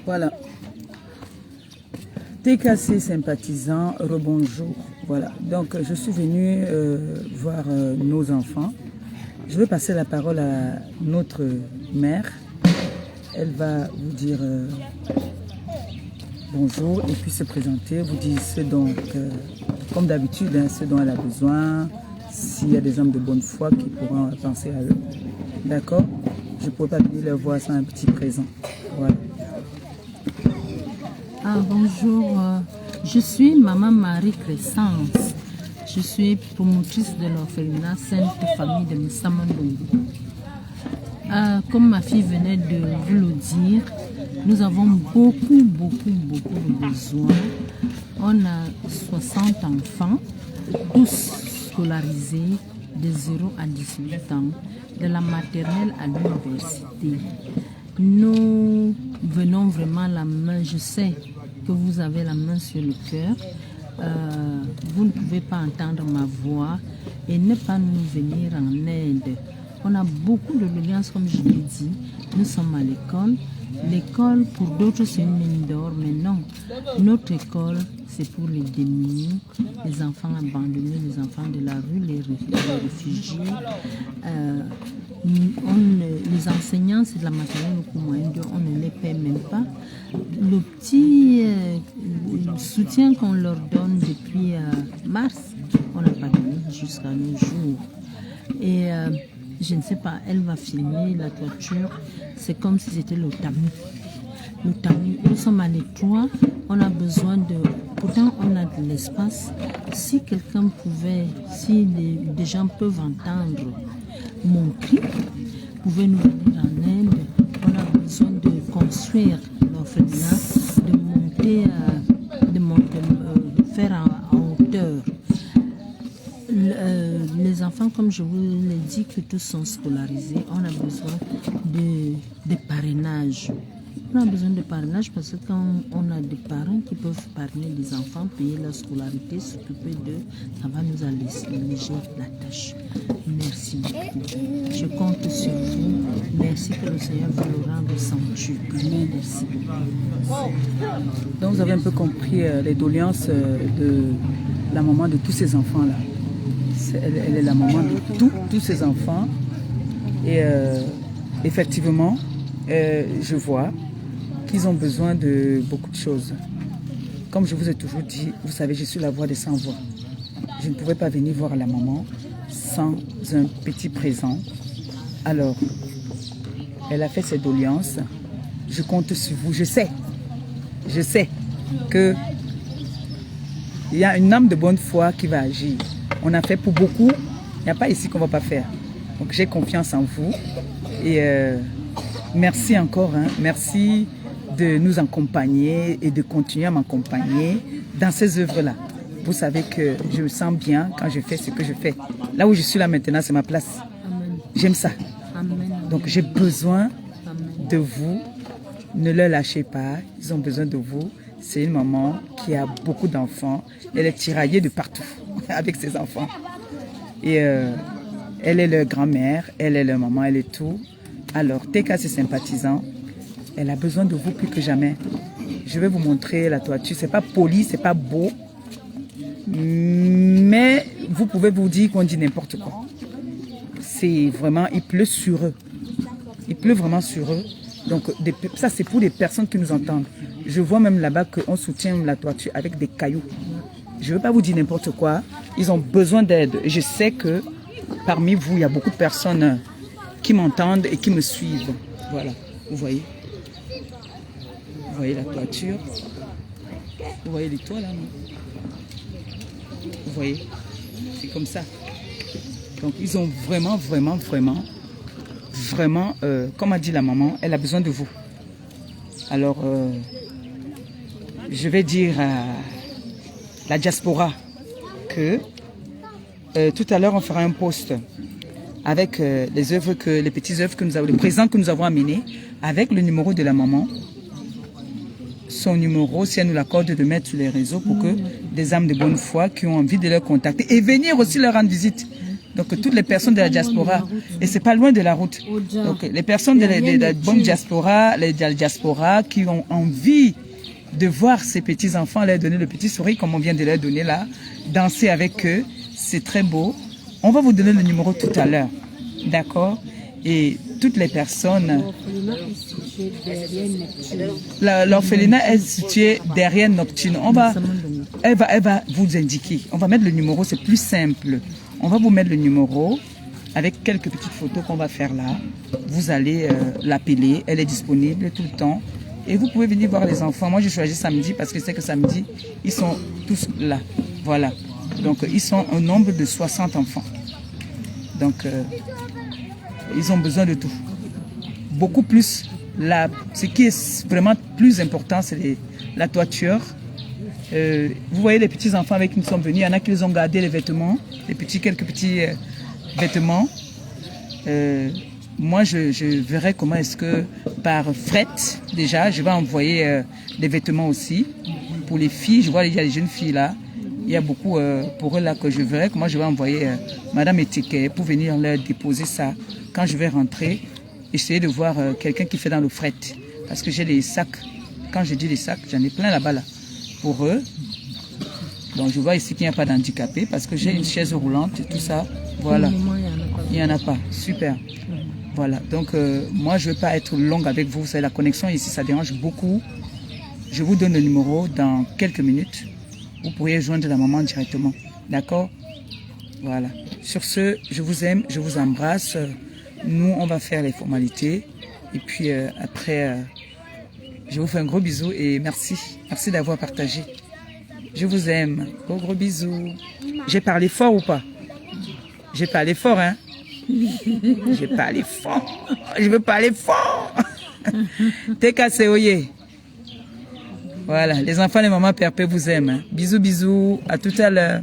Voilà. TKC sympathisant, rebonjour. Voilà. Donc, je suis venue voir nos enfants. Je vais passer la parole à notre mère. Elle va vous dire bonjour et puis se présenter, vous dire ce dont, comme d'habitude, hein, ce dont elle a besoin, s'il y a des hommes de bonne foi qui pourront penser à eux. D'accord? Je ne pourrais pas venir leur voir sans un petit présent. Voilà. Ah, bonjour, je suis Maman Marie Crescence. Je suis promotrice de l'orphelinat Sainte Famille de Missamandou. Comme ma fille venait de vous le dire, nous avons beaucoup de besoins. On a 60 enfants, tous scolarisés de 0 à 18 ans, de la maternelle à l'université. Nous venons vraiment la main, je sais que vous avez la main sur le cœur. Vous ne pouvez pas entendre ma voix et ne pas nous venir en aide. On a beaucoup de doléances, comme je l'ai dit. Nous sommes à l'école. L'école, pour d'autres, c'est une mine d'or, mais non. Notre école, c'est pour les démunis, les enfants abandonnés, les enfants de la rue, les réfugiés. Les enseignants, c'est de la maternelle au moyen de, on ne les paie même pas. Le petit soutien qu'on leur donne depuis mars, on n'a pas donné jusqu'à nos jours. Et je ne sais pas, elle va filmer la toiture, c'est comme si c'était le tamis. Le tamis, nous sommes à l'étroit, on a besoin de... Pourtant, on a de l'espace. Si quelqu'un pouvait, si des gens peuvent entendre mon cri, pouvez nous venir en aide. On a besoin de construire l'orphelinat, de faire en hauteur. Les enfants, comme je vous l'ai dit, que tous sont scolarisés, on a besoin de parrainage. On a besoin de parrainage parce que quand on a des parents qui peuvent parrainer des enfants, payer leur scolarité, s'occuper d'eux, ça va nous alléger la tâche. Merci beaucoup. Je compte sur vous. Merci, que le Seigneur vous le rende centuple. Merci beaucoup. Donc vous avez un peu compris les doléances de la maman de tous ces enfants-là. Elle est la maman de tous ces enfants. Et effectivement, je vois qu'ils ont besoin de beaucoup de choses. Comme je vous ai toujours dit, vous savez, je suis la voix des sans-voix. Je ne pouvais pas venir voir la maman sans un petit présent. Alors, elle a fait ses doléances. Je compte sur vous. Je sais que il y a une âme de bonne foi qui va agir. On a fait pour beaucoup. Il n'y a pas ici qu'on ne va pas faire. Donc, j'ai confiance en vous. Et merci encore. Hein. Merci de nous accompagner et de continuer à m'accompagner dans ces œuvres-là. Vous savez que je me sens bien quand je fais ce que je fais. Là où je suis là maintenant, c'est ma place. J'aime ça. Amen. Donc j'ai besoin Amen. de vous. Ne le lâchez pas. Ils ont besoin de vous. C'est une maman qui a beaucoup d'enfants. Elle est tiraillée de partout avec ses enfants. Et elle est leur grand-mère, elle est leur maman, elle est tout. Alors, TKC sympathisant, elle a besoin de vous plus que jamais. Je vais vous montrer la toiture. C'est pas poli, c'est pas beau. Mais vous pouvez vous dire qu'on dit n'importe quoi. C'est vraiment, il pleut sur eux. Il pleut vraiment sur eux. Donc, ça, c'est pour les personnes qui nous entendent. Je vois même là-bas qu'on soutient la toiture avec des cailloux. Je ne veux pas vous dire n'importe quoi. Ils ont besoin d'aide. Je sais que parmi vous, il y a beaucoup de personnes qui m'entendent et qui me suivent. Voilà, vous voyez. Vous voyez la toiture. Vous voyez les toits là, non? Vous voyez, c'est comme ça. Donc, ils ont vraiment, comme a dit la maman, elle a besoin de vous. Alors, je vais dire à la diaspora que tout à l'heure, on fera un post avec les petites œuvres que nous avons, les présents que nous avons amenés, avec le numéro de la maman. Son numéro, si elle nous l'accorde, de mettre sur les réseaux pour que des âmes de bonne foi qui ont envie de leur contacter et venir aussi leur rendre visite. Donc toutes les personnes de la diaspora, et c'est pas loin de la route. Donc les personnes de la bonne diaspora, les diaspora qui ont envie de voir ces petits enfants, leur donner le petit sourire comme on vient de leur donner là, danser avec eux, c'est très beau. On va vous donner le numéro tout à l'heure, d'accord? Et toutes les personnes... L'orphelinat est situé derrière Noctune. Elle va vous indiquer. On va mettre le numéro, c'est plus simple. On va vous mettre le numéro avec quelques petites photos qu'on va faire là. Vous allez l'appeler, elle est disponible tout le temps. Et vous pouvez venir voir les enfants. Moi, j'ai choisi samedi parce que c'est que samedi, ils sont tous là. Voilà. Donc, ils sont au nombre de 60 enfants. Donc, ils ont besoin de tout. Beaucoup plus. Ce qui est vraiment plus important, c'est la toiture. Vous voyez les petits enfants avec qui nous sommes venus. Il y en a qui les ont gardé les vêtements, quelques petits vêtements. Moi, je verrai comment est-ce que par fret, déjà, je vais envoyer des vêtements aussi pour les filles. Je vois, il y a les jeunes filles là. Il y a beaucoup pour eux là que je verrai comment je vais envoyer Madame Etiquet pour venir leur déposer ça. Quand je vais rentrer, essayer de voir quelqu'un qui fait dans le fret. Parce que j'ai les sacs. Quand je dis les sacs, j'en ai plein là-bas là. Pour eux. Donc je vois ici qu'il n'y a pas d'handicapés parce que j'ai une chaise roulante et tout ça. Voilà. Il n'y en a pas. Super. Voilà. Donc moi je ne veux pas être longue avec vous. C'est la connexion ici, ça dérange beaucoup. Je vous donne le numéro dans quelques minutes. Vous pourriez joindre la maman directement. D'accord? Voilà. Sur ce, je vous aime, je vous embrasse. Nous, on va faire les formalités. Et puis après, je vous fais un gros bisou et merci. Merci d'avoir partagé. Je vous aime. Gros bisous. J'ai parlé fort ou pas? J'ai parlé fort, hein? J'ai parlé fort. Je veux parler fort. T'es cassé, oye. Voilà, les enfants, les mamans, père, vous aiment. Bisous, bisous. À tout à l'heure.